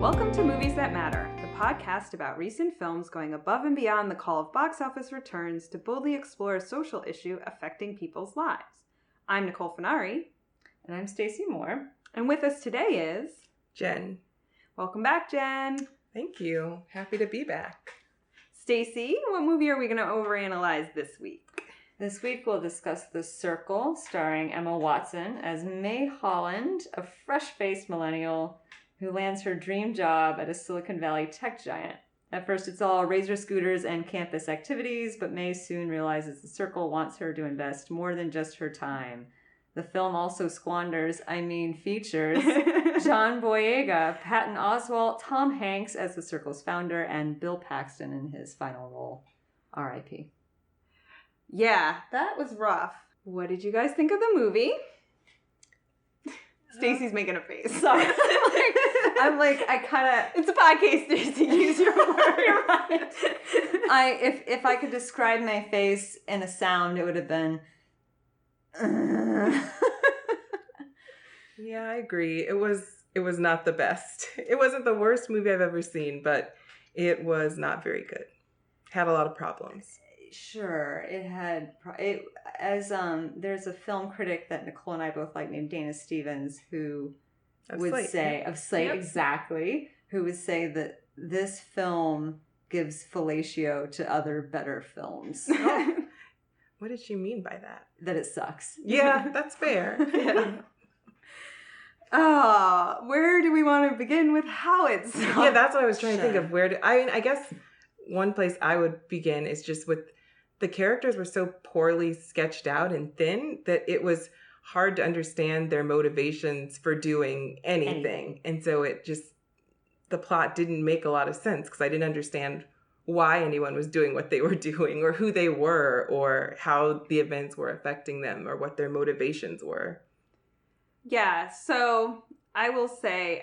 Welcome to Movies That Matter, the podcast about recent films going above and beyond the call of box office returns to boldly explore a social issue affecting people's lives. I'm Nicole Finari. And I'm Stacy Moore. And with us today is... Jen. Welcome back, Jen. Thank you. Happy to be back. Stacy, what movie are we going to overanalyze this week? This week we'll discuss The Circle, starring Emma Watson as May Holland, a fresh-faced millennial who lands her dream job at a Silicon Valley tech giant. At first it's all razor scooters and campus activities, but May soon realizes The Circle wants her to invest more than just her time. The film also features John Boyega, Patton Oswalt, Tom Hanks as The Circle's founder, and Bill Paxton in his final role. R.I.P. Yeah, that was rough. What did you guys think of the movie? Stacy's making a face. Sorry. I kind of... It's a podcast, Stacy. Use your word. You're right. If I could describe my face in a sound, it would have been... Yeah, I agree. It was not the best. It wasn't the worst movie I've ever seen, but it was not very good. Had a lot of problems. Sure, it had. There's a film critic that Nicole and I both like named Dana Stevens who would say of Slate yep. Exactly, who would say that this film gives fellatio to other better films. Oh. What did she mean by that? That it sucks. Yeah, that's fair. Yeah. Where do we want to begin with how it sucks? Yeah, that's what I was trying to think of. I guess one place I would begin is just with the characters were so poorly sketched out and thin that it was hard to understand their motivations for doing anything. And so the plot didn't make a lot of sense because I didn't understand why anyone was doing what they were doing or who they were or how the events were affecting them or what their motivations were. Yeah, so I will say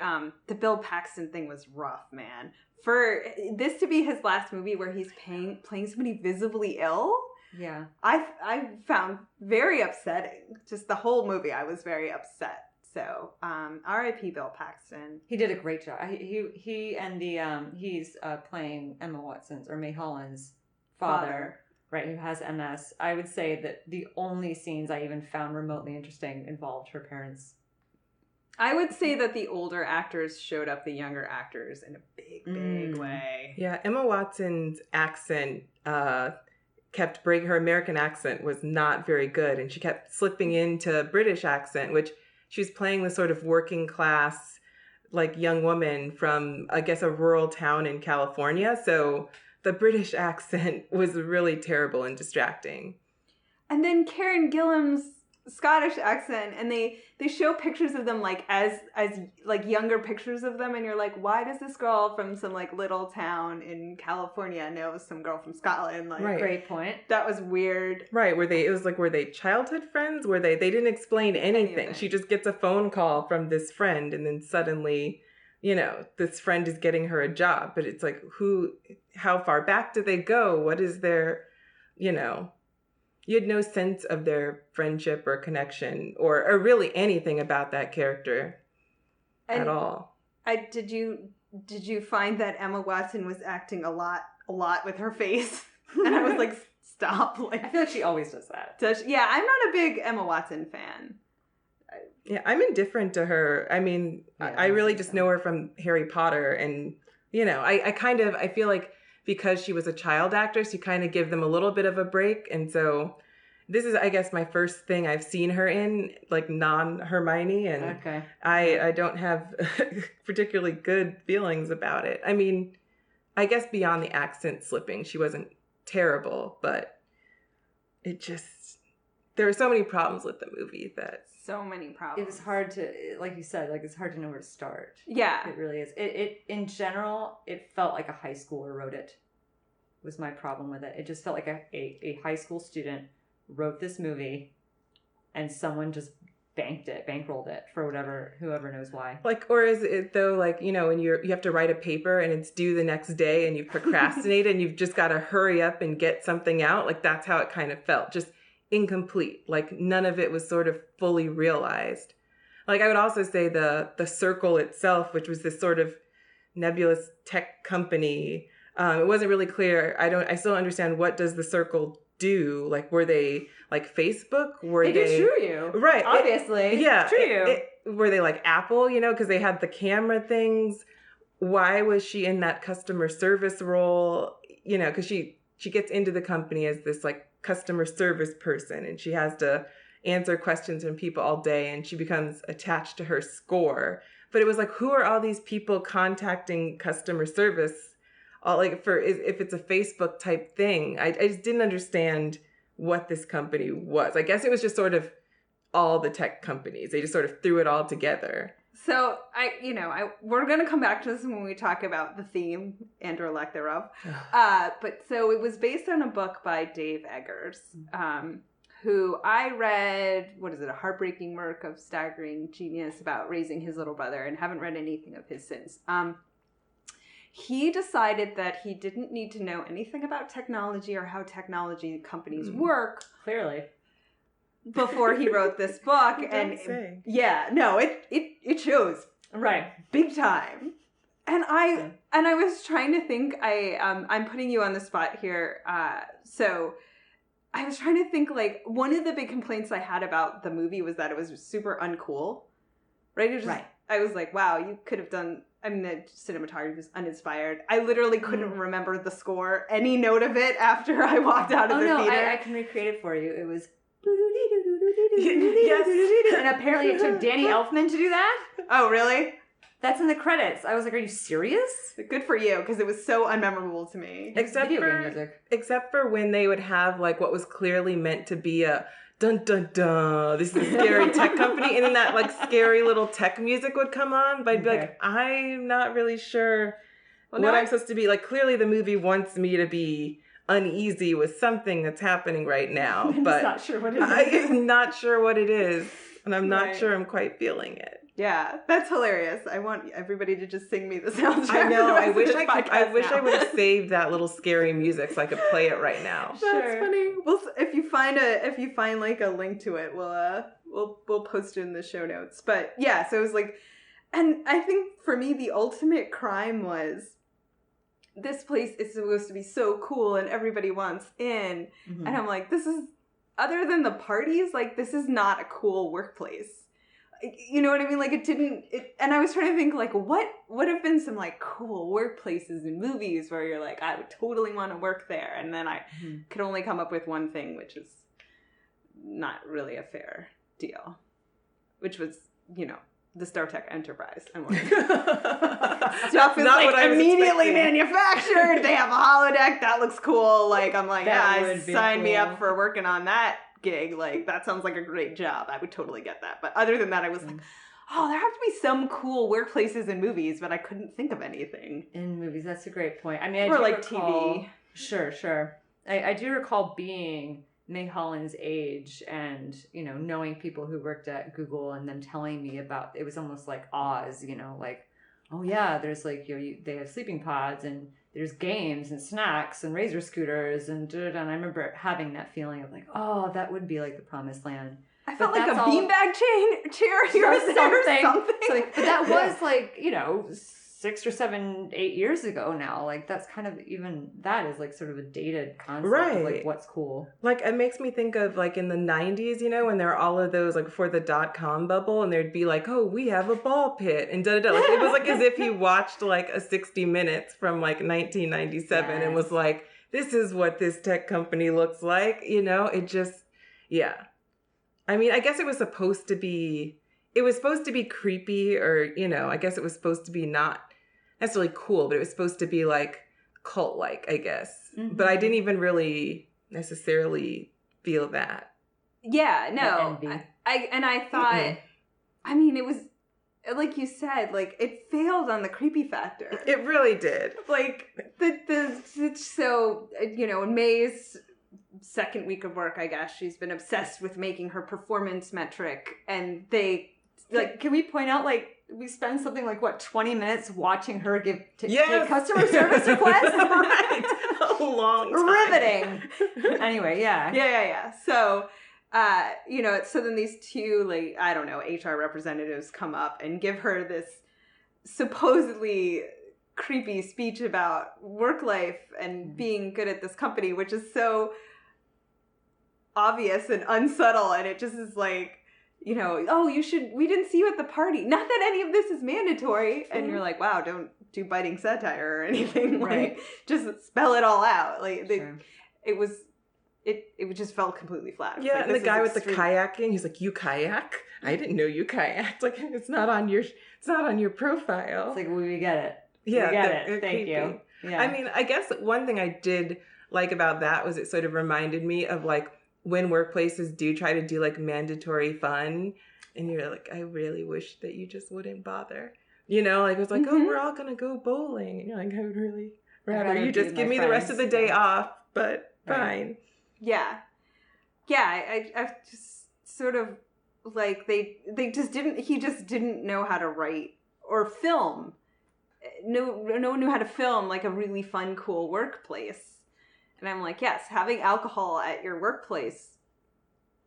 the Bill Paxton thing was rough, man. For this to be his last movie where he's playing somebody visibly ill, yeah, I found very upsetting. Just the whole movie, I was very upset. So, R.I.P. Bill Paxton. He did a great job. He's playing Emma Watson's or May Holland's father, right? Who has MS. I would say that the only scenes I even found remotely interesting involved her parents. I would say that the older actors showed up the younger actors in a big way. Yeah, Emma Watson's accent kept breaking. Her American accent was not very good, and she kept slipping into British accent, which she was playing the sort of working class, like young woman from, I guess, a rural town in California. So the British accent was really terrible and distracting. And then Karen Gillan's Scottish accent, and they show pictures of them like as like younger pictures of them, and you're like, why does this girl from some like little town in California know some girl from Scotland? Like, right. Great point. That was weird. Right? Were they childhood friends? Were they didn't explain anything. She just gets a phone call from this friend, and then suddenly, this friend is getting her a job. But it's like, how far back do they go? What is their, You had no sense of their friendship or connection or really anything about that character at all. Did you find that Emma Watson was acting a lot with her face? And I was like, stop. Like, I feel like she always does that. Yeah, I'm not a big Emma Watson fan. Yeah, I'm indifferent to her. I mean, yeah, I really just know her from Harry Potter. And, I feel like because she was a child actress, you kind of give them a little bit of a break. And so this is, I guess, my first thing I've seen her in, like non-Hermione. And okay. I don't have particularly good feelings about it. I mean, I guess beyond the accent slipping, she wasn't terrible, but there were so many problems with the movie that... So many problems. It was hard to, like you said, it's hard to know where to start. Yeah. It really is. It in general, it felt like a high schooler wrote it, was my problem with it. It just felt like a high school student wrote this movie and someone just bankrolled it for whoever knows why. Or is it though, when you have to write a paper and it's due the next day and you procrastinate and you've just got to hurry up and get something out? That's how it kind of felt. Just incomplete. None of it was sort of fully realized. I would also say the circle itself, which was this sort of nebulous tech company. It wasn't really clear. I still don't understand, what does the circle do? Like, were they like Facebook? Were they true you. Right. Obviously. Yeah. True you. Were they like Apple, because they had the camera things? Why was she in that customer service role? Because she gets into the company as this like customer service person, and she has to answer questions from people all day, and she becomes attached to her score. But it was like, who are all these people contacting customer service? All like if it's a Facebook type thing. I just didn't understand what this company was. I guess it was just sort of all the tech companies. They just sort of threw it all together. So we're going to come back to this when we talk about the theme and or lack thereof. But so it was based on a book by Dave Eggers, who I read, A Heartbreaking Work of Staggering Genius, about raising his little brother, and haven't read anything of his since. He decided that he didn't need to know anything about technology or how technology companies work. Clearly. Before he wrote this book. It shows. Right. Big time. And I was trying to think, I'm putting you on the spot here. So I was trying to think, like, one of the big complaints I had about the movie was that it was super uncool. Right? I was like, wow, you could have done... the cinematography was uninspired. I literally couldn't remember the score, any note of it, after I walked out of the theater. I can recreate it for you. It was... Yes. And apparently it took Danny Elfman to do that. Oh, really? That's in the credits. I was like, are you serious? Good for you, because it was so unmemorable to me. Except for when they would have like what was clearly meant to be a dun dun dun, this is a scary tech company, and then that like scary little tech music would come on, but I'd be like, I'm not really sure what I'm supposed to be. Like, clearly the movie wants me to be uneasy with something that's happening right now, but not sure what it is. I'm not sure what it is, and I'm not sure I'm quite feeling it. Yeah, that's hilarious. I want everybody to just sing me the soundtrack. I know. I wish I would have saved that little scary music so I could play it right now. That's funny. Well, if you find like a link to it, we'll post it in the show notes. But yeah, so it was like, and I think for me the ultimate crime was, this place is supposed to be so cool and everybody wants in, and I'm like, this is, other than the parties, like, this is not a cool workplace. You know what I mean? Like, and I was trying to think, like, what would have been some, like, cool workplaces in movies where you're like, I would totally want to work there. And then I could only come up with one thing, which is not really a fair deal, which was, the StarTech Enterprise. I'm like, stuff is not like immediately manufactured. They have a holodeck. That looks cool. Like, I'm like, sign me up for working on that gig. Like, that sounds like a great job. I would totally get that. But other than that, I was like, oh, there have to be some cool workplaces in movies, but I couldn't think of anything. In movies, that's a great point. I mean, or like TV. Sure. I do recall being May Holland's age and, knowing people who worked at Google and them telling me about, it was almost like Oz, like, oh yeah, there's like, they have sleeping pods and there's games and snacks and razor scooters and I remember having that feeling of like, oh, that would be like the promised land. I felt like a beanbag chair here or something. But that was like, 6 or 7, 8 years ago now. Like, that's kind of, even that is like sort of a dated concept of like what's cool. Like, it makes me think of like in the 90s, when there were all of those, like before the .com bubble, and there'd be like, oh, we have a ball pit and da-da-da. Like, it was like as if he watched like a 60 Minutes from like 1997 and was like, this is what this tech company looks like. It just, yeah. I mean, I guess it was supposed to be creepy, or, I guess it was supposed to be not necessarily cool, but it was supposed to be like cult-like, I guess. Mm-hmm. But I didn't even really necessarily feel that. Yeah, no. I thought, I mean, it was, like you said, like, it failed on the creepy factor. It really did. Like, so, in May's second week of work, I guess, she's been obsessed with making her performance metric, and they, like, can we point out, like, we spend something like, 20 minutes watching her take customer service requests? Right. A long time. Riveting. Anyway, yeah. Yeah. So, so then these two, like, I don't know, HR representatives come up and give her this supposedly creepy speech about work life and being good at this company, which is so obvious and unsubtle, and it just is like, you know, oh, we didn't see you at the party. Not that any of this is mandatory. And you're like, wow, don't do biting satire or anything. Like, just spell it all out. Like, it just felt completely flat. Yeah, like, and the guy with the kayaking, he's like, you kayak? I didn't know you kayaked. Like, it's not on your profile. It's like, we get it. Yeah, we get it. Thank creepy. you. Yeah. I mean, I guess one thing I did like about that was it sort of reminded me of like when workplaces do try to do like mandatory fun, and you're like, I really wish that you just wouldn't bother. You know, like it was like, oh, we're all gonna go bowling, and you're like, I would really rather you just give me the rest of the day off, but fine. Yeah. I just sort of like he just didn't know how to write or film. No one knew how to film like a really fun, cool workplace. And I'm like, yes, having alcohol at your workplace,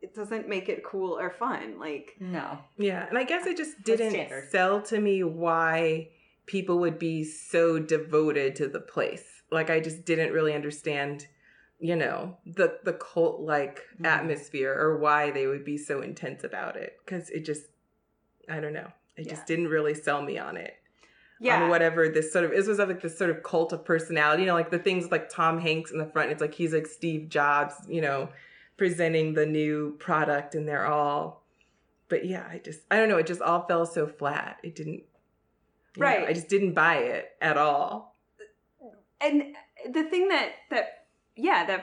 it doesn't make it cool or fun. Like, no. Yeah. And I guess it just didn't sell to me why people would be so devoted to the place. Like, I just didn't really understand, you know, the cult-like atmosphere or why they would be so intense about it. Because it just, I don't know. It just didn't really sell me on it. Yeah. On whatever this sort of, it was like this sort of cult of personality, you know, like the things like Tom Hanks in the front, it's like he's like Steve Jobs, you know, presenting the new product, and they're all, but yeah, I don't know, it just all fell so flat. It didn't, right. I just didn't buy it at all. And the thing that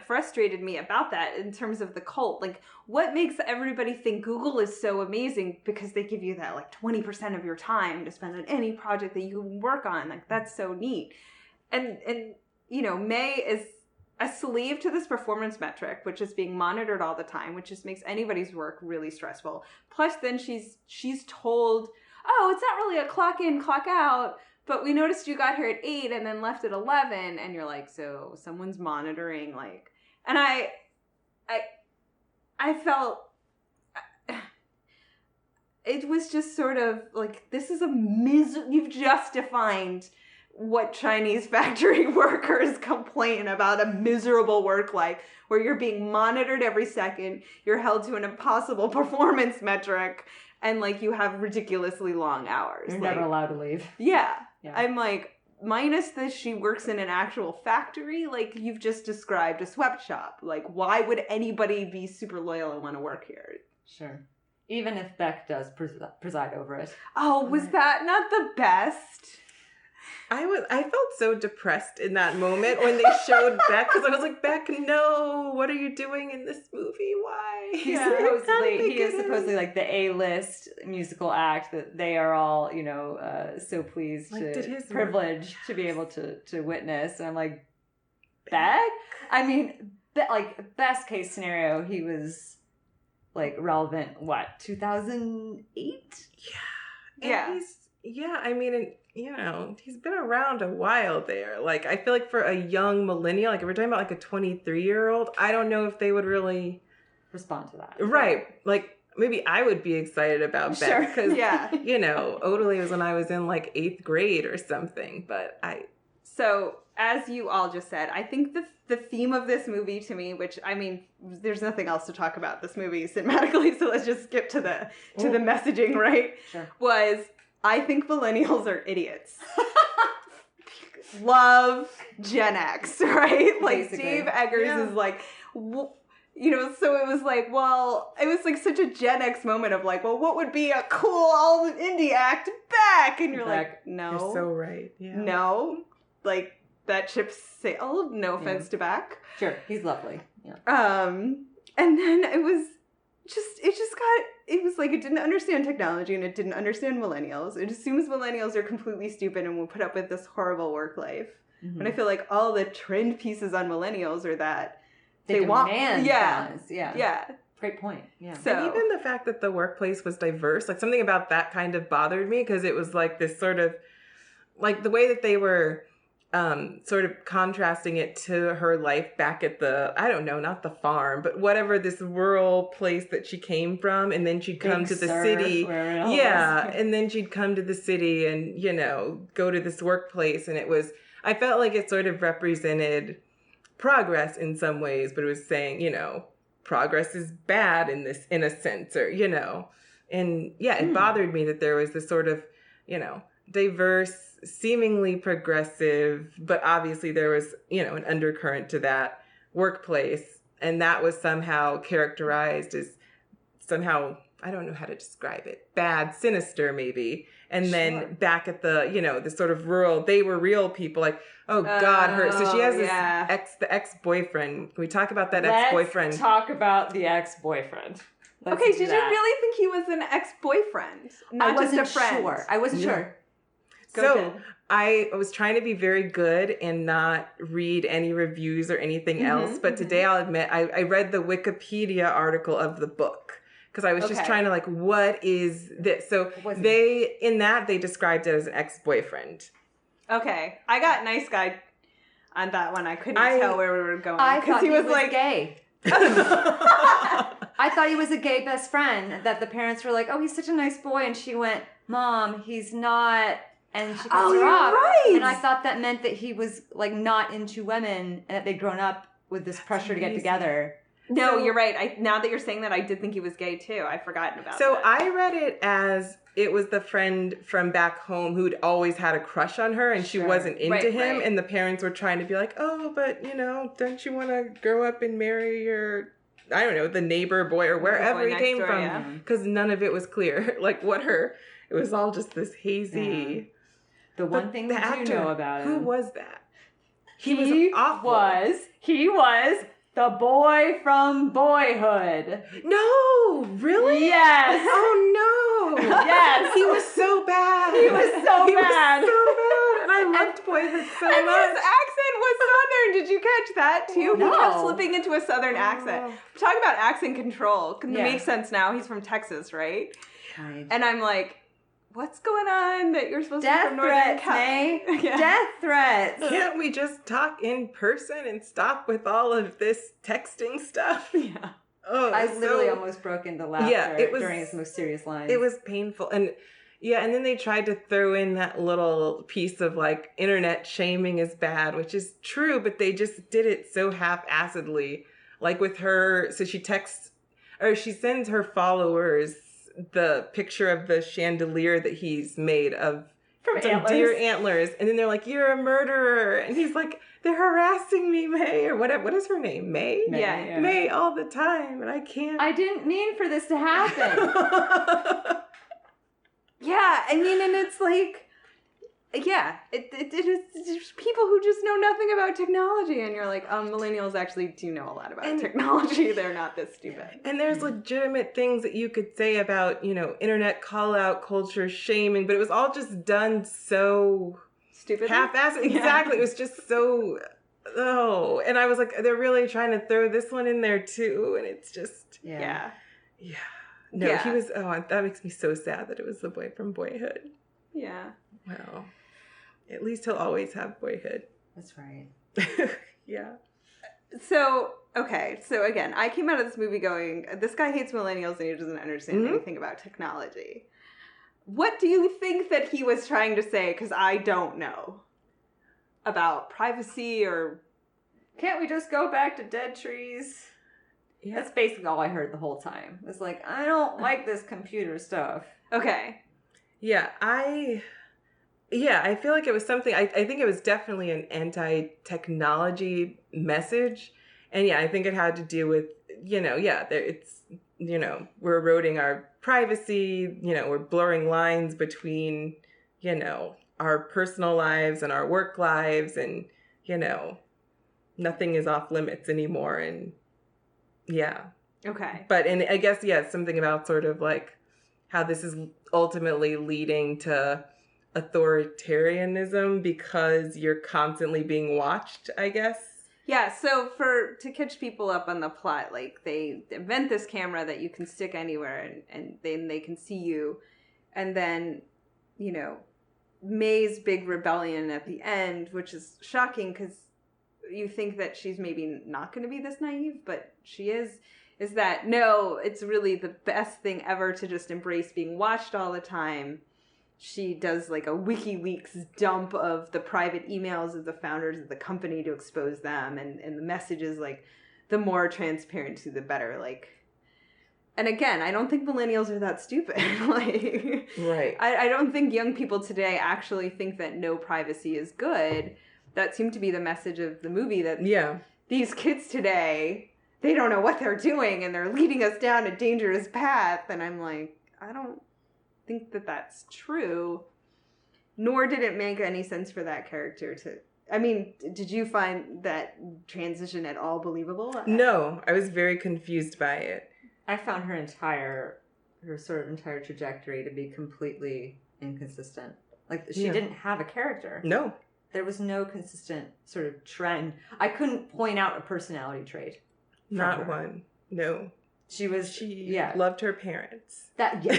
frustrated me about that in terms of the cult, like what makes everybody think Google is so amazing because they give you that like 20% of your time to spend on any project that you can work on. Like that's so neat. And you know, May is a slave to this performance metric, which is being monitored all the time, which just makes anybody's work really stressful. Plus then she's told, oh, it's not really a clock in, clock out, but we noticed you got here at 8 and then left at 11. And you're like, so someone's monitoring, like, and I felt it was just sort of like, this is you've just defined what Chinese factory workers complain about, a miserable work life where you're being monitored every second, you're held to an impossible performance metric, and like you have ridiculously long hours. You're like, never allowed to leave. Yeah. I'm like, minus this, she works in an actual factory. Like you've just described a sweatshop. Like why would anybody be super loyal and want to work here? Sure. Even if Beck does preside over it. Oh, was that not the best? I felt so depressed in that moment when they showed Beck, because I was like, Beck, no, what are you doing in this movie? Why? He is supposedly like the A-list musical act that they are all, you know, so pleased privileged to be able to witness. And I'm like, Beck? I mean, like best case scenario, he was like relevant, 2008? Yeah. I mean, you know, he's been around a while there. Like, I feel like for a young millennial, like if we're talking about like a 23-year-old, I don't know if they would really respond to that. Right. Like, maybe I would be excited about Beck. Because, you know, Odelay was when I was in like 8th grade or something. But So, as you all just said, I think the theme of this movie to me, which, I mean, there's nothing else to talk about this movie cinematically, so let's just skip to the messaging, right? Sure. Was, I think millennials are idiots. Love Gen X, right? Like, basically. Dave Eggers is like, you know, so it was like, well, it was like such a Gen X moment of like, well, what would be a cool all indie act back? And you're like, no. You're so right. Yeah. No. Like, that ship sailed. No offense to Beck. Sure. He's lovely. Yeah. And then it was like it didn't understand technology and it didn't understand millennials. It assumes millennials are completely stupid and will put up with this horrible work life. Mm-hmm. And I feel like all the trend pieces on millennials are that they want balance. Yeah. Great point. Yeah. So, and even the fact that the workplace was diverse, like something about that kind of bothered me, because it was like this sort of like the way that they were sort of contrasting it to her life back at the, I don't know, not the farm, but whatever, this rural place that she came from. And then she'd come Big to the Sur, city. wherever it all Yeah. was. And then she'd come to the city and, you know, go to this workplace. And it was, I felt like it sort of represented progress in some ways, but it was saying, you know, progress is bad in this, in a sense, or, you know, and yeah, it bothered me that there was this sort of, you know, diverse, seemingly progressive, but obviously there was, you know, an undercurrent to that workplace. And that was somehow characterized as somehow, I don't know how to describe it, bad, sinister maybe. And then back at the, you know, the sort of rural, they were real people, like, oh God, her. So she has this the ex-boyfriend. Can we talk about that ex-boyfriend? Let's talk about the ex-boyfriend. Okay, did you really think he was an ex-boyfriend? Not just a friend? Sure. I wasn't sure. So I was trying to be very good and not read any reviews or anything else. But today I'll admit I read the Wikipedia article of the book because I was just trying to like, what is this? So they described it as an ex-boyfriend. Okay. I got nice guy on that one. I couldn't tell where we were going. I thought he was like gay. I thought he was a gay best friend, that the parents were like, oh, he's such a nice boy. And she went, Mom, he's not. And she cuts her off. Right. And I thought that meant that he was like not into women and that they'd grown up with this pressure to get together. No, you're right. Now that you're saying that, I did think he was gay too. I'd forgotten about that. So I read it as it was the friend from back home who'd always had a crush on her and she wasn't into him. And the parents were trying to be like, oh, but you know, don't you want to grow up and marry your, I don't know, the neighbor boy or wherever he came from? Because none of it was clear. Like it was all just this hazy. Yeah. The one thing that you know about him. Who was that? He was awful. He was the boy from Boyhood. No, really? Yes. Oh no. Yes. He was so bad. He was so bad. And I loved Boyhood so much. And his accent was Southern. Did you catch that too? No. He kept slipping into a Southern accent. We're talking about accent control. It makes sense now. He's from Texas, right? Right. And I'm like, what's going on that you're supposed to be from Northern California? Death threats. Can't we just talk in person and stop with all of this texting stuff? Yeah. Oh, I literally almost broke into laughter during his most serious lines. It was painful. And and then they tried to throw in that little piece of like internet shaming is bad, which is true, but they just did it so half-assedly. Like with her, so she sends her followers the picture of the chandelier that he's made of from deer antlers, and then they're like, you're a murderer, and he's like, they're harassing me, May, or whatever. What is her name? May? Yeah. May all the time, and I can't. I didn't mean for this to happen. Yeah, I mean, and it's like, it is people who just know nothing about technology, and you're like, millennials actually do know a lot about technology. They're not this stupid. And there's legitimate things that you could say about, you know, internet call-out culture, shaming, but it was all just done so stupid, half-assed. Exactly, it was just so. Oh, and I was like, they're really trying to throw this one in there too, and it's just yeah. No, he was. Oh, that makes me so sad that it was the boy from Boyhood. Yeah. Well, at least he'll always have Boyhood. That's right. Yeah. So, okay. So again, I came out of this movie going, this guy hates millennials and he doesn't understand anything about technology. What do you think that he was trying to say? Because I don't know. About privacy or... Can't we just go back to dead trees? Yeah. That's basically all I heard the whole time. It's like, I don't like this computer stuff. Okay. Yeah, I feel like it was something, I think it was definitely an anti-technology message. And I think it had to do with, it's, we're eroding our privacy, we're blurring lines between, our personal lives and our work lives and, nothing is off limits anymore. And Okay. But, and I guess, something about sort of like how this is ultimately leading to authoritarianism because you're constantly being watched, I guess. Yeah, so to catch people up on the plot, like they invent this camera that you can stick anywhere and then they can see you. And then, May's big rebellion at the end, which is shocking because you think that she's maybe not going to be this naive, but she is that, no, it's really the best thing ever to just embrace being watched all the time. She does like a WikiLeaks dump of the private emails of the founders of the company to expose them. And the message is like, the more transparency, the better. Like, and again, I don't think millennials are that stupid. Like, right. I don't think young people today actually think that no privacy is good. That seemed to be the message of the movie, that these kids today, they don't know what they're doing and they're leading us down a dangerous path. And I'm like, I don't think that that's true. Nor did it make any sense for that character to... I mean, did you find that transition at all believable? No, I was very confused by it. I found her sort of entire trajectory to be completely inconsistent. Like, she didn't have a character. No. There was no consistent sort of trend. I couldn't point out a personality trait. Not one. No. She loved her parents. She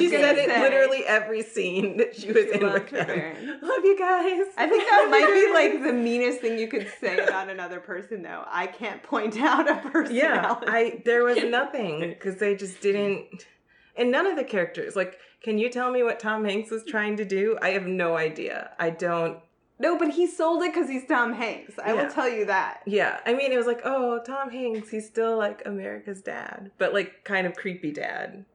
said it literally every scene that she was in with them. Love you guys. I think that might be like the meanest thing you could say about another person, though. I can't point out a personality. Yeah, there was nothing because they just didn't. And none of the characters, like, can you tell me what Tom Hanks was trying to do? I have no idea. I don't. No, but he sold it because he's Tom Hanks. I will tell you that. Yeah. I mean, it was like, oh, Tom Hanks, he's still like America's dad, but like kind of creepy dad.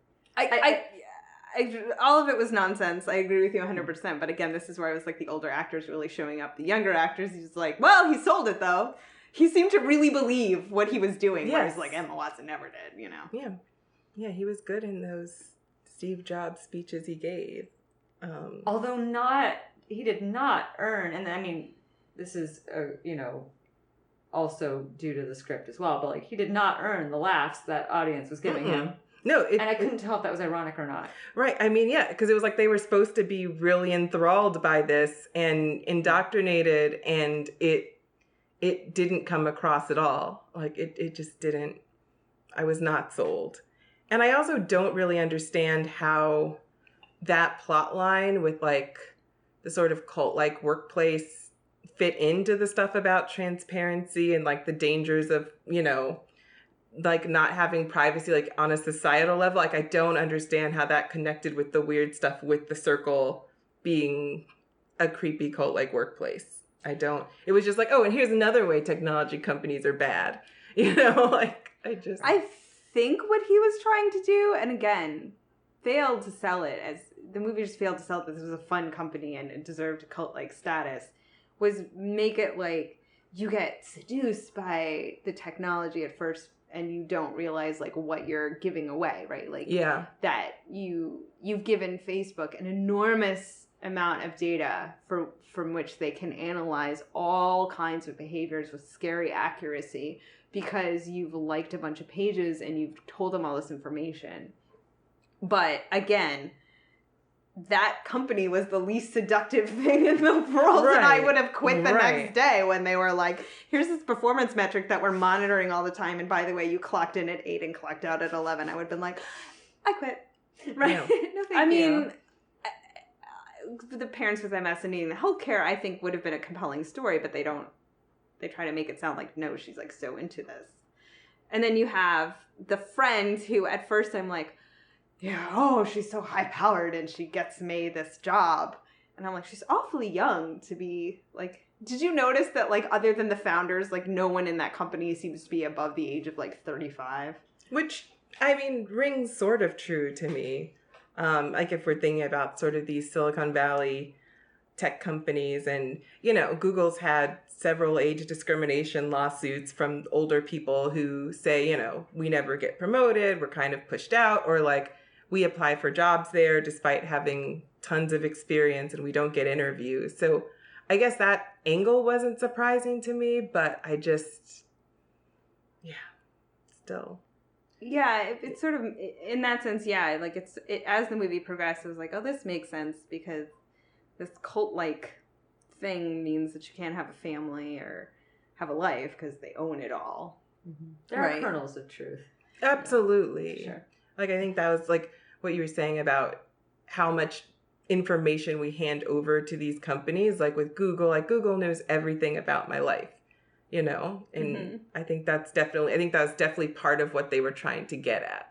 All of it was nonsense. I agree with you 100%. But again, this is where I was like, the older actors really showing up. The younger actors, he's like, well, he sold it though. He seemed to really believe what he was doing. Yes. Whereas like Emma Watson never did, you know? Yeah. Yeah, he was good in those Steve Jobs speeches he gave. Although he did not earn, and I mean, this is, also due to the script as well, but like, he did not earn the laughs that audience was giving him. No. And I couldn't tell if that was ironic or not. Right. I mean, yeah, because it was like they were supposed to be really enthralled by this and indoctrinated, and it didn't come across at all. Like, it just didn't. I was not sold. And I also don't really understand how that plot line with like the sort of cult-like workplace fit into the stuff about transparency and like the dangers of, like not having privacy, like on a societal level. Like, I don't understand how that connected with the weird stuff with the Circle being a creepy cult-like workplace. I don't. It was just like, oh, and here's another way technology companies are bad. Like, I think what he was trying to do, and again, failed to sell it, as the movie just failed to sell that this was a fun company and it deserved a cult-like status, was make it like you get seduced by the technology at first and you don't realize like what you're giving away, right? Like, that you've given Facebook an enormous amount of data from which they can analyze all kinds of behaviors with scary accuracy because you've liked a bunch of pages and you've told them all this information. But again, that company was the least seductive thing in the world, and I would have quit the next day when they were like, here's this performance metric that we're monitoring all the time, and by the way, you clocked in at 8 and clocked out at 11. I would have been like, I quit. Right? No thank you. Mean, the parents with MS and needing the healthcare, I think, would have been a compelling story, but they try to make it sound like, no, she's like so into this. And then you have the friend who at first I'm like, she's so high powered and she gets May this job. And I'm like, she's awfully young to be like, did you notice that like other than the founders, like no one in that company seems to be above the age of like 35? Which, I mean, rings sort of true to me. Like if we're thinking about sort of these Silicon Valley tech companies and, Google's had several age discrimination lawsuits from older people who say, we never get promoted, we're kind of pushed out, or like we apply for jobs there despite having tons of experience and we don't get interviews. So I guess that angle wasn't surprising to me, but I just, still. Yeah, it's sort of, in that sense, like it as the movie progressed, it was like, oh, this makes sense because this cult-like thing means that you can't have a family or have a life because they own it all. Mm-hmm. There are kernels of truth. Absolutely. Sure. Like, I think that was like what you were saying about how much information we hand over to these companies. Like with Google, like Google knows everything about my life, you know? And I think that was definitely part of what they were trying to get at.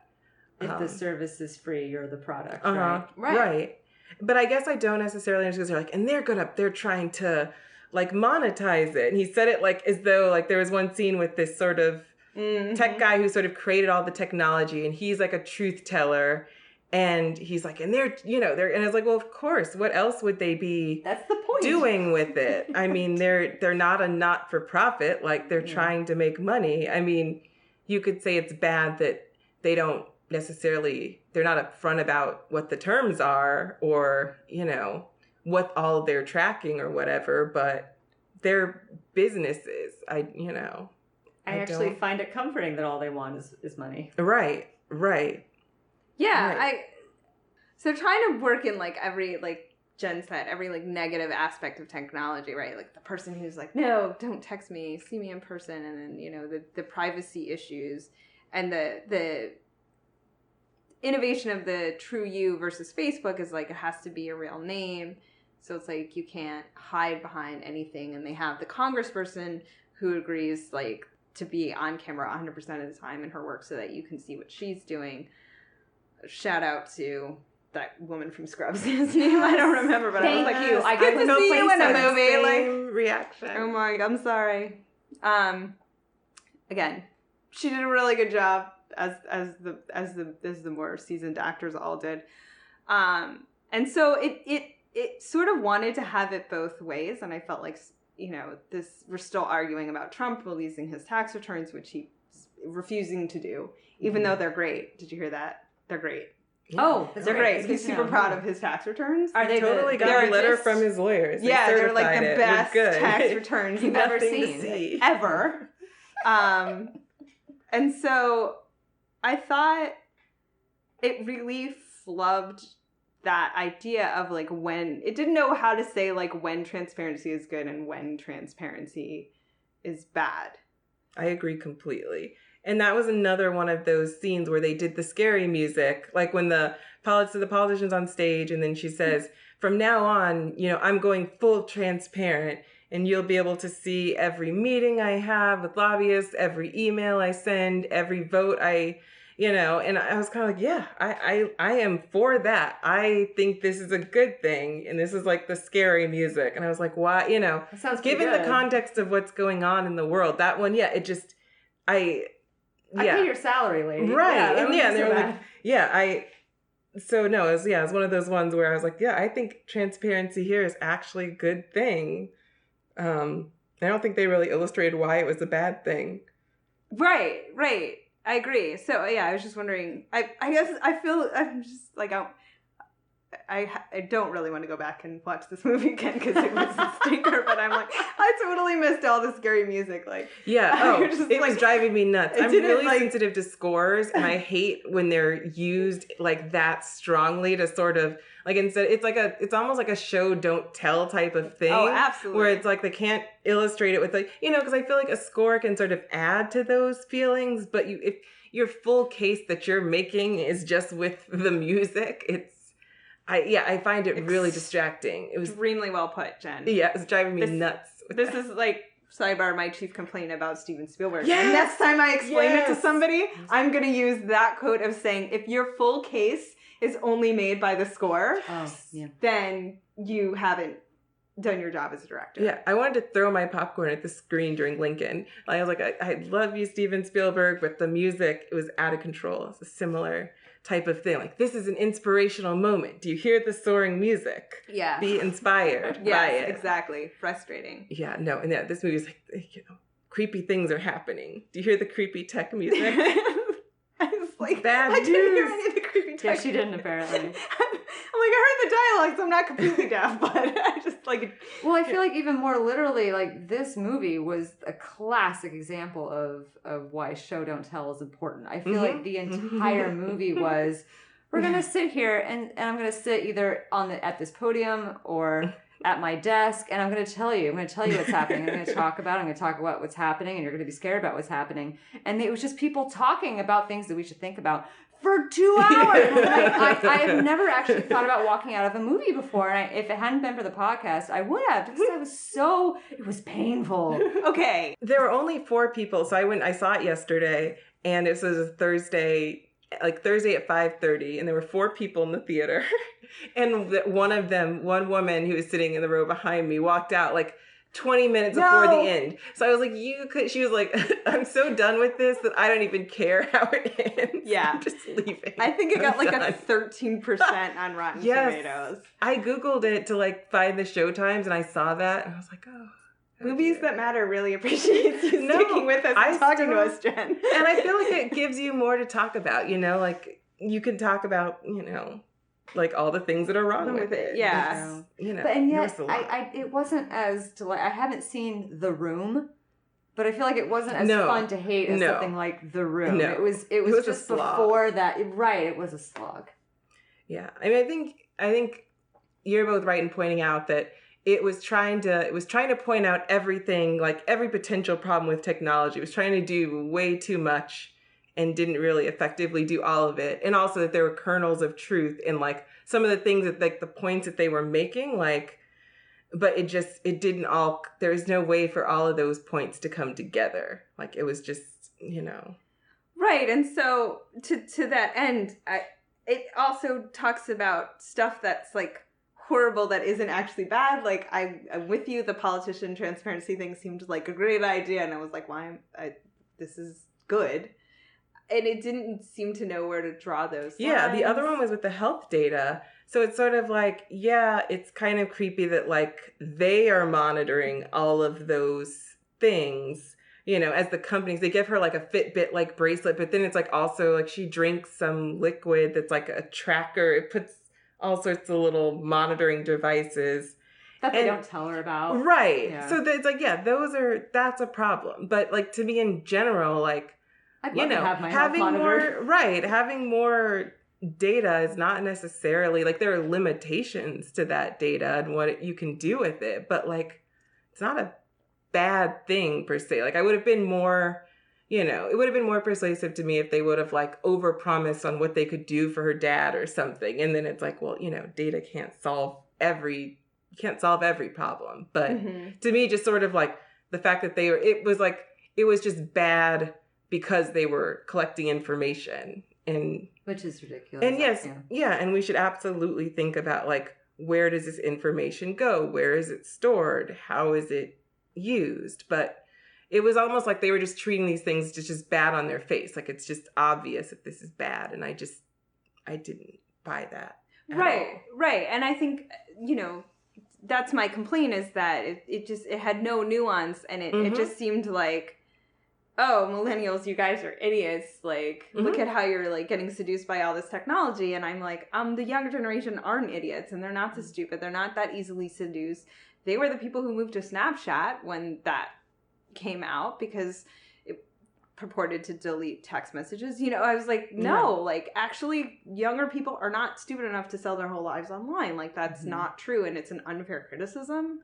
If the service is free, you're the product, right? But I guess I don't necessarily understand, because they're like, they're trying to like monetize it. And he said it like as though like there was one scene with this sort of tech guy who sort of created all the technology, and he's like a truth teller. And he's like, and they're, you know, and it's like, well, of course, what else would they be That's the point. doing with it? I mean, they're not a not-for-profit, like they're trying to make money. I mean, you could say it's bad that they don't necessarily, they're not upfront about what the terms are or, you know, what all they're tracking or whatever, but they're businesses. I actually find it comforting that all they want is money. Right. Yeah, Right. So trying to work in like every, like Jen said, every like negative aspect of technology, right? Like the person who's like, no, don't text me, see me in person, and then, you know, the privacy issues and the innovation of the true you versus Facebook is like it has to be a real name. So it's like you can't hide behind anything, and they have the congressperson who agrees like to be on camera 100% of the time in her work so that you can see what she's doing. Shout out to that woman from Scrubs. His name I don't remember, but I was like, I good to see you in a movie. Same reaction. Oh my, I'm sorry. Again, she did a really good job as the more seasoned actors all did. And so it sort of wanted to have it both ways, and I felt like, you know, we're still arguing about Trump releasing his tax returns, which he's refusing to do, even though they're great. Did you hear that? They're great. Yeah. Oh, They're great. He's super proud of his tax returns. Are they totally got a letter from his lawyers. They're like the best good. tax returns you've ever Nothing seen. Ever. And so I thought it really flubbed that idea of like when it didn't know how to say like when transparency is good and when transparency is bad. I agree completely. And that was another one of those scenes where they did the scary music, like when the politician's on stage and then she says, from now on, you know, I'm going full transparent and you'll be able to see every meeting I have with lobbyists, every email I send, every vote you know, and I was kind of like, yeah, I am for that. I think this is a good thing. And this is like the scary music. And I was like, why, you know, that sounds given the context of what's going on in the world, that one, it just, I pay your salary, lady. Right. Yeah, and they were like, so no, it was one of those ones where I was like, yeah, I think transparency here is actually a good thing. I don't think they really illustrated why it was a bad thing. Right. I agree. So yeah, I was just wondering, I guess I feel, I'm just like, I don't really want to go back and watch this movie again because it was a stinker, but I'm like, I totally missed all the scary music. Like, it was driving me nuts. I'm really sensitive to scores, and I hate when they're used like that strongly to sort of like, instead it's almost like a show don't tell type of thing. Oh, absolutely. Where it's like they can't illustrate it with like, you know, because I feel like a score can sort of add to those feelings, but if your full case that you're making is just with the music, I find it really distracting. It was extremely well put, Jen. Yeah, it's driving me nuts. This is like, sidebar, my chief complaint about Steven Spielberg. Yes! And next time I explain it to somebody, I'm going to use that quote of saying, if your full case is only made by the score, then you haven't done your job as a director. Yeah, I wanted to throw my popcorn at the screen during Lincoln. I was like, I love you, Steven Spielberg, but the music, it was out of control. It's a similar type of thing. Like, this is an inspirational moment. Do you hear the soaring music? Yeah. Be inspired by it. Exactly. Frustrating. Yeah, no, and this movie is like, you know, creepy things are happening. Do you hear the creepy tech music? I was like, bad I news. didn't hear any of the creepy tech. Yeah, she didn't apparently. I'm like, I heard the dialogue, so I'm not completely deaf, but I just like... Well, I feel like even more literally, like, this movie was a classic example of why show don't tell is important. I feel like the entire movie was, we're going to sit here and I'm going to sit either at this podium or at my desk, and I'm going to tell you what's happening. I'm going to talk about what's happening, and you're going to be scared about what's happening. And it was just people talking about things that we should think about for 2 hours. I have never actually thought about walking out of a movie before. And if it hadn't been for the podcast, I would have, because it was painful. Okay. There were only 4 people. So I saw it yesterday, and it was a Thursday at 5:30, and there were 4 people in the theater. And one of them, one woman who was sitting in the row behind me, walked out 20 minutes before the end. So I was like, she was like, I'm so done with this that I don't even care how it ends. Yeah. I'm just leaving. I think it got done. a 13% on Rotten Tomatoes. I Googled it to find the showtimes, and I saw that, and I was like, oh. Movies that matter really appreciates you sticking with us and talking to us, Jen. And I feel like it gives you more to talk about, you can talk about, all the things that are wrong with it. Yeah. But and yet, it wasn't as I haven't seen The Room, but I feel like it wasn't as fun to hate as something like The Room. No. It was just before that. Right, it was a slog. Yeah. I mean, I think you're both right in pointing out that it was trying to point out everything, every potential problem with technology. It was trying to do way too much and didn't really effectively do all of it. And also that there were kernels of truth in some of the things that the points that they were making, but it didn't all, there was no way for all of those points to come together. It was just, Right. And so to that end, it also talks about stuff that's horrible that isn't actually bad. I'm with you. The politician transparency thing seemed like a great idea, and I was like, why? This is good. And it didn't seem to know where to draw those lines. Yeah, the other one was with the health data. So it's sort of it's kind of creepy that they are monitoring all of those things, as the companies. They give her a Fitbit bracelet, but then it's also she drinks some liquid that's a tracker. It puts all sorts of little monitoring devices that they don't tell her about. Right. Yeah. So it's that's a problem. But to me in general, I'd love to have my health monitored. Having more data is not necessarily there are limitations to that data and what you can do with it, but it's not a bad thing per se. I would have been more, it would have been more persuasive to me if they would have overpromised on what they could do for her dad or something, and then it's data can't solve every problem. But to me, just sort of the fact that it was just bad because they were collecting information, and which is ridiculous. And yes, and we should absolutely think about where does this information go? Where is it stored? How is it used? But it was almost they were just treating these things just bad on their face. It's just obvious that this is bad, and I didn't buy that. Right. And I think, that's my complaint, is that it had no nuance, and it just seemed oh, millennials, you guys are idiots. Look at how you're getting seduced by all this technology. And I'm the younger generation aren't idiots, and they're not so stupid. They're not that easily seduced. They were the people who moved to Snapchat when that came out, because it purported to delete text messages. I was no, actually younger people are not stupid enough to sell their whole lives online. That's not true. And it's an unfair criticism.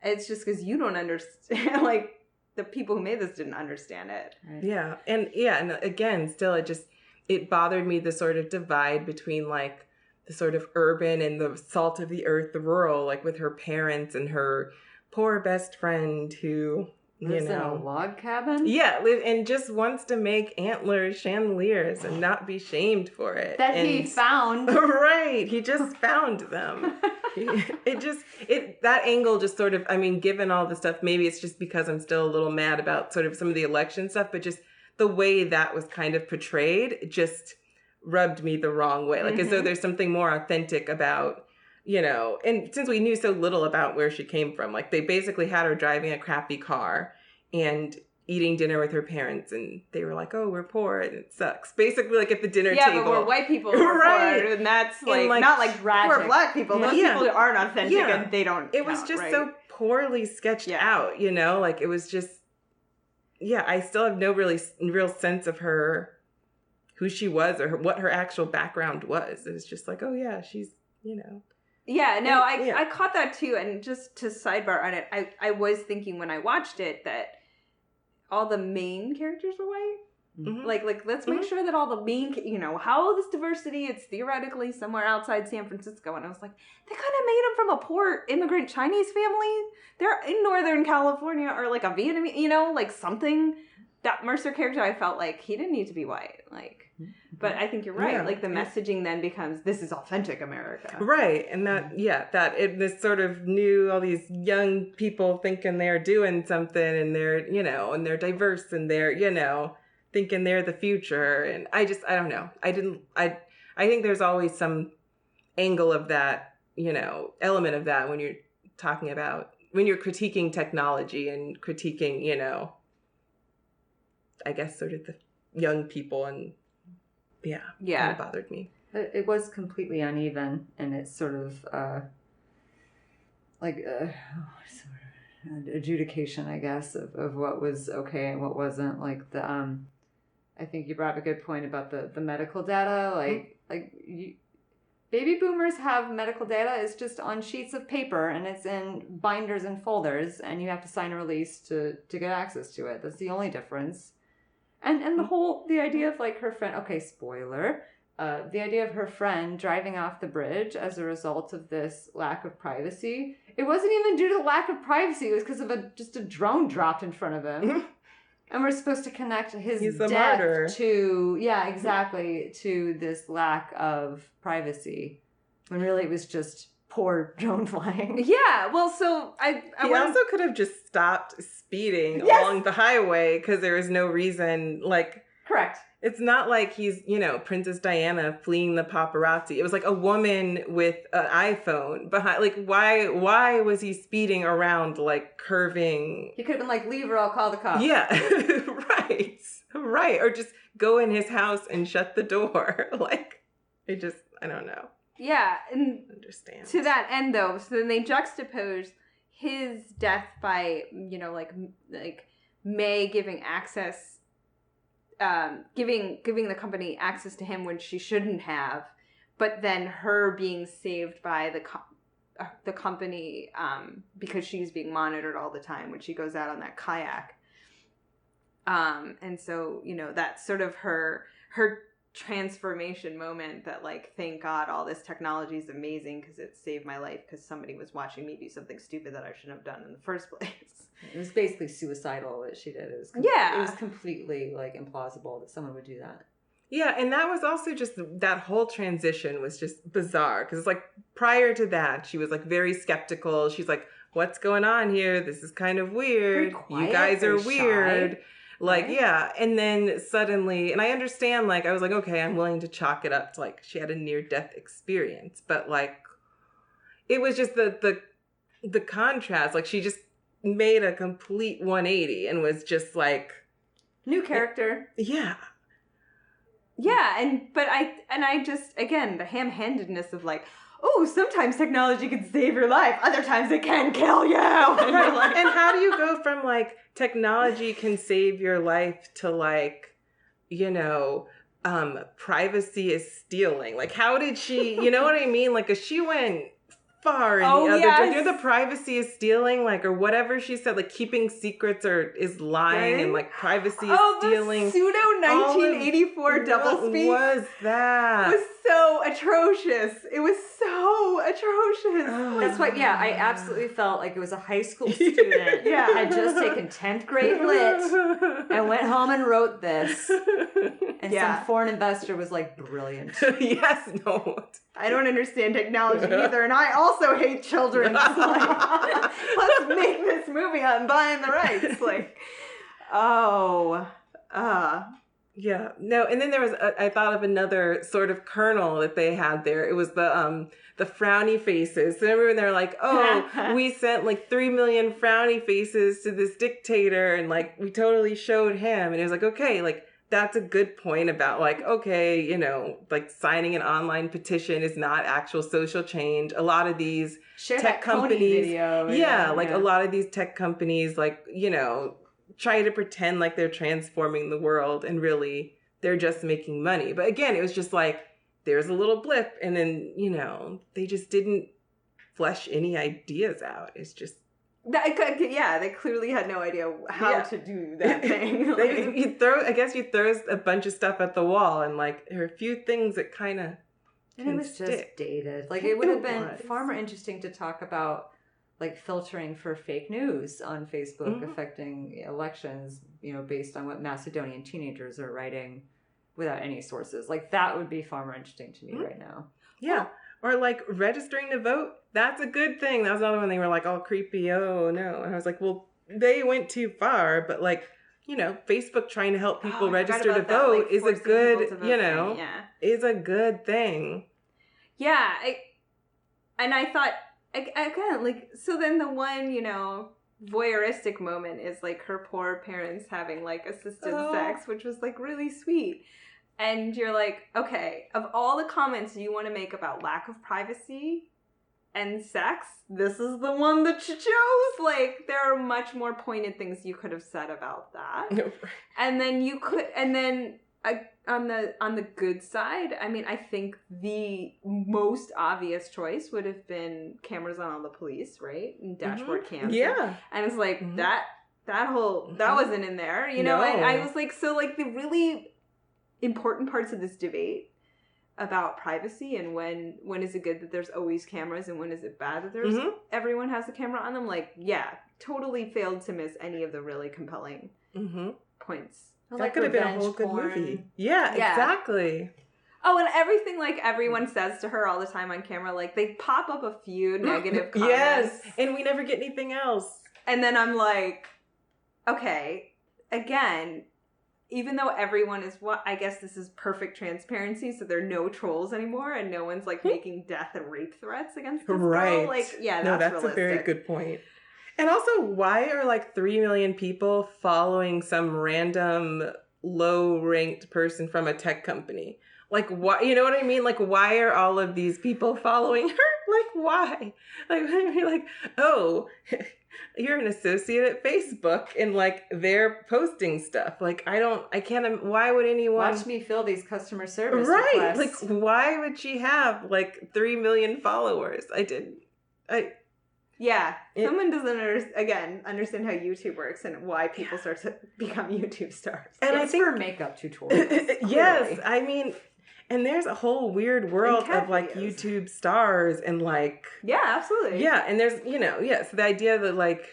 It's just because you don't understand, the people who made this didn't understand it. Right. Yeah. And again, still, it bothered me, the sort of divide between the sort of urban and the salt of the earth, the rural, with her parents and her poor best friend who, lives in a log cabin? Yeah, and just wants to make antler chandeliers and not be shamed for it. He found. Right. He just found them. That angle just sort of, given all the stuff, maybe it's just because I'm still a little mad about sort of some of the election stuff, but just the way that was kind of portrayed just rubbed me the wrong way. As though there's something more authentic about, and since we knew so little about where she came from, they basically had her driving a crappy car and eating dinner with her parents, and they were oh, we're poor and it sucks. Basically, at the dinner table. Yeah, but we're white people, right? Poor, and that's not tragic. Poor black people. Those people aren't authentic, and they don't. It was just so poorly sketched out, it was just. Yeah, I still have no real sense of her, who she was, or what her actual background was. It was just oh yeah, she's Yeah, no, I caught that too. And just to sidebar on it, I was thinking when I watched it that all the main characters were white. Mhm. Like let's make sure that all the main, how this diversity, it's theoretically somewhere outside San Francisco. And I was like, they kind of made him from a poor immigrant Chinese family. They're in Northern California, or like a Vietnamese, like something. That Mercer character, I felt like he didn't need to be white. Like, but I think you're right. Yeah. Like the messaging then becomes, this is authentic America. Right. And this sort of new, all these young people thinking they're doing something, and they're, and they're diverse, and they're, thinking they're the future. And I don't know. I think there's always some angle of that, element of that when you're talking about, when you're critiquing technology and critiquing, I guess sort of the young people, and kind of bothered me. It was completely uneven, and it's sort of adjudication, I guess, of what was okay and what wasn't. Like I think you brought up a good point about the medical data. Baby boomers have medical data. It's just on sheets of paper, and it's in binders and folders, and you have to sign a release to get access to it. That's the only difference. And the idea of like her friend, okay, spoiler, the idea of her friend driving off the bridge as a result of this lack of privacy. It wasn't even due to lack of privacy. It was because of just a drone dropped in front of him. And we're supposed to connect his death martyr. to this lack of privacy. When really it was just poor drone flying. Yeah, well, so he also could have just stopped speeding along the highway, because there was no reason, like... Correct. It's not like he's, Princess Diana fleeing the paparazzi. It was like a woman with an iPhone behind. Like, why was he speeding around, like, curving? He could have been like, leave or I'll call the cops. Yeah, right. Or just go in his house and shut the door. Like, I don't know. Yeah, and understand. To that end, though, so then they juxtapose his death by, like May giving access, giving the company access to him when she shouldn't have, but then her being saved by the company because she's being monitored all the time when she goes out on that kayak. And so, that's sort of her transformation moment, that like, thank God all this technology is amazing because it saved my life, because somebody was watching me do something stupid that I shouldn't have done in the first place. It was basically suicidal that she did. It was completely like implausible that someone would do that. Yeah, and that was also just, that whole transition was just bizarre, because it's like, prior to that, she was like very skeptical. She's like, what's going on here? This is kind of weird. Very quiet, you guys are very weird. shy. Like, Right. yeah. And then suddenly, and I understand, like, I was like, okay, I'm willing to chalk it up to, like, she had a near-death experience. But, like, it was just the contrast. Like, she just made a complete 180 and was just, like... New character. Yeah. Yeah, but I just, again, the ham-handedness of, like, oh, sometimes technology can save your life. Other times it can kill you. And you're like, And how do you go from, like, technology can save your life to, like, privacy is stealing? Like, how did she, you know what I mean? Like, she went far in the other direction. The privacy is stealing, like, or whatever she said, like, keeping secrets is lying, and, like, privacy is stealing. The pseudo 1984 doublespeak. What was that? It was so atrocious. It was so atrocious. That's why, I absolutely felt like it was a high school student had just taken 10th grade lit and went home and wrote this. And some foreign investor was like, brilliant. Yes, no. I don't understand technology either, and I also hate children. Like, let's make this movie. I'm buying the rights. Like, Yeah, no, and then there was, I thought of another sort of kernel that they had there. It was the frowny faces. So everyone, they're like, oh, we sent like 3 million frowny faces to this dictator, and like, we totally showed him. And it was like, okay, like, that's a good point about like, okay, like signing an online petition is not actual social change. A lot of these tech companies, video, a lot of these tech companies, like, try to pretend like they're transforming the world, and really they're just making money. But again, it was just like, there's a little blip, and then, they just didn't flesh any ideas out. It's just, They clearly had no idea how to do that thing. you throw a bunch of stuff at the wall, and like there are a few things that kind of. And it was just dated. Like it would have been far more interesting to talk about like filtering for fake news on Facebook affecting elections, based on what Macedonian teenagers are writing without any sources. Like that would be far more interesting to me right now. Yeah. Or like registering to vote. That's a good thing. That was another one they were like all creepy. Oh no. And I was like, well, they went too far, but like, Facebook trying to help people register to vote is a good, is a good thing. Yeah. And I thought, again, like, so then the one, voyeuristic moment is like her poor parents having like assisted sex, which was like really sweet. And you're like, okay, of all the comments you want to make about lack of privacy and sex, this is the one that you chose. Like, there are much more pointed things you could have said about that. And then on the good side, I mean, I think the most obvious choice would have been cameras on all the police, right? And dashboard cams. Yeah. And it's like, that wasn't in there, No. And I was like, so like the really important parts of this debate about privacy and when is it good that there's always cameras and when is it bad that there's everyone has the camera on them, like, totally failed to miss any of the really compelling points. That could have been a whole good movie. Yeah, exactly. Oh, and everything like everyone says to her all the time on camera, like they pop up a few negative comments. Yes, and we never get anything else. And then I'm like, okay, again, even though everyone is I guess this is perfect transparency, so there are no trolls anymore, and no one's like making death and rape threats against this girl. Like, that's realistic. A very good point. And also, why are like 3 million people following some random low-ranked person from a tech company? Like, why? You know what I mean? Like, why are all of these people following her? Like, why? Like, you're like, oh, you're an associate at Facebook, and like they're posting stuff. Like, I can't. Why would anyone watch me fill these customer service requests? Like, why would she have like 3 million followers? Someone doesn't understand how YouTube works and why people start to become YouTube stars. And I think for makeup tutorials. Yes, I mean, and there's a whole weird world of like YouTube stars and like absolutely. Yeah, and there's so the idea that like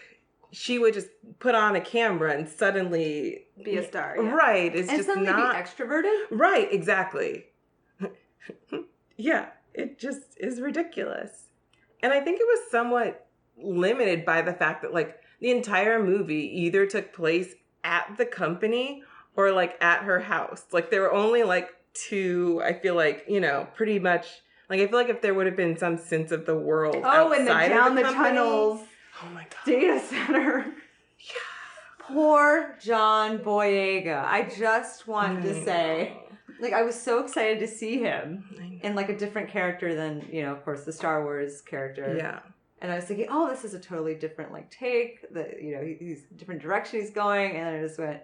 she would just put on a camera and suddenly be a star, right? It's and just suddenly not be extroverted, right? Exactly. Yeah, it just is ridiculous, and I think it was somewhat limited by the fact that like the entire movie either took place at the company or like at her house. Like there were only like two, I feel like, pretty much like I feel like if there would have been some sense of the world outside down of the tunnels. Oh my god. Data center. Yeah. Poor John Boyega. I just wanted to say, like, I was so excited to see him in like a different character than, of course, the Star Wars character. Yeah. And I was thinking, oh, this is a totally different like take. That he's different direction he's going, and then I just went,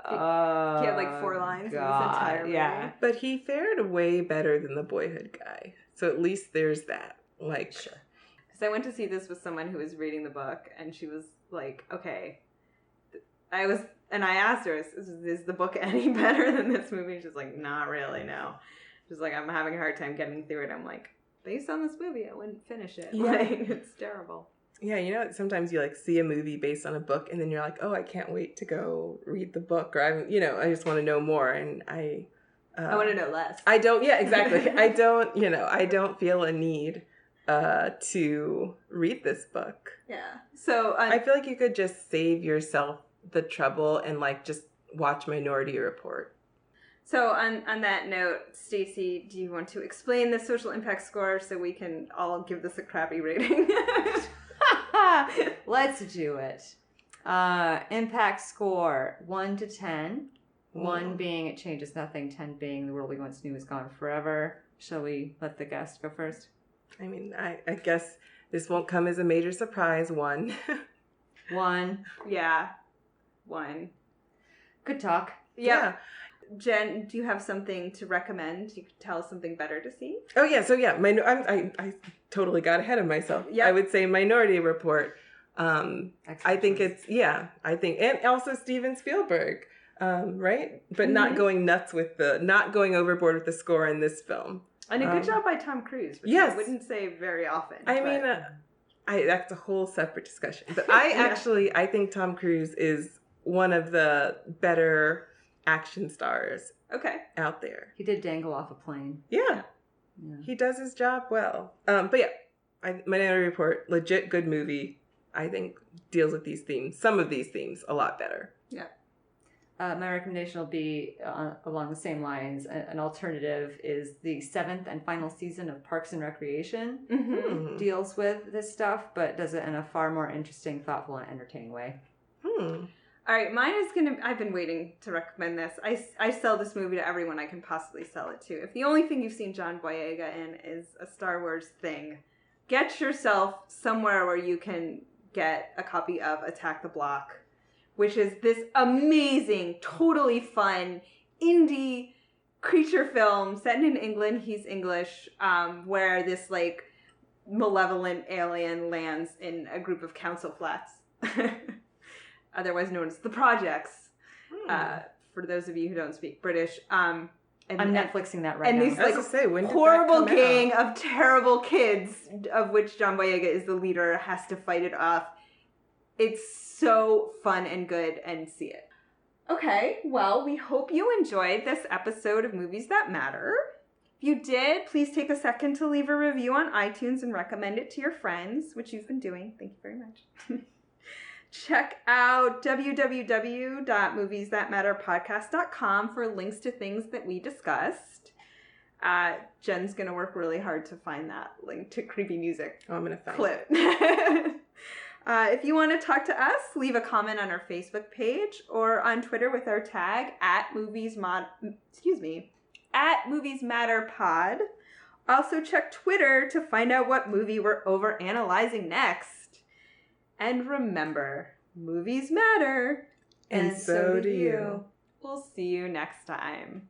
he had like 4 lines in this entire movie. Yeah, but he fared way better than the Boyhood guy. So at least there's that. Like, sure. Because I went to see this with someone who was reading the book, and she was like, okay. I asked her, is the book any better than this movie? She's like, not really, no. She's like, I'm having a hard time getting through it. I'm like, based on this movie, I wouldn't finish it. Yeah. Like, it's terrible. Yeah, sometimes you like see a movie based on a book, and then you're like, oh, I can't wait to go read the book, or I just want to know more, and I want to know less. I don't. Yeah, exactly. I don't feel a need to read this book. Yeah. So I feel like you could just save yourself the trouble and like just watch Minority Report. So on that note, Stacy, do you want to explain the social impact score so we can all give this a crappy rating? Let's do it. Impact score 1 to 10. 1 being it changes nothing, 10 being the world we once knew is gone forever. Shall we let the guest go first? I mean, I guess this won't come as a major surprise. 1. 1. Yeah. 1. Good talk. Yep. Yeah. Jen, do you have something to recommend? You could tell us something better to see. Oh yeah, so yeah, I totally got ahead of myself. Yeah, I would say Minority Report. I think it's, and also Steven Spielberg, right? But not going nuts with not going overboard with the score in this film. And a good job by Tom Cruise, which I wouldn't say very often. That's a whole separate discussion. But I think Tom Cruise is one of the better action stars out there. He did dangle off a plane. Yeah. He does his job well. But yeah, Minority Report, legit good movie. I think deals with these themes, some of these themes, a lot better. Yeah. My recommendation will be along the same lines. An alternative is the 7th and final season of Parks and Recreation. Mm-hmm. Deals with this stuff, but does it in a far more interesting, thoughtful, and entertaining way. All right, mine is I've been waiting to recommend this. I sell this movie to everyone I can possibly sell it to. If the only thing you've seen John Boyega in is a Star Wars thing, get yourself somewhere where you can get a copy of Attack the Block, which is this amazing, totally fun, indie creature film set in England. He's English, where this, like, malevolent alien lands in a group of council flats, otherwise known as the Projects, for those of you who don't speak British. I'm Netflixing that right now. And these, like, horrible gang of terrible kids, of which John Boyega is the leader, has to fight it off. It's so fun and good, and see it. Okay, well, we hope you enjoyed this episode of Movies That Matter. If you did, please take a second to leave a review on iTunes and recommend it to your friends, which you've been doing. Thank you very much. Check out www.moviesthatmatterpodcast.com for links to things that we discussed. Jen's going to work really hard to find that link to creepy music I'm going to find clip. If you want to talk to us, leave a comment on our Facebook page or on Twitter with our tag @MoviesMatterPod. Also check Twitter to find out what movie we're overanalyzing next. And remember, movies matter. And so do you. We'll see you next time.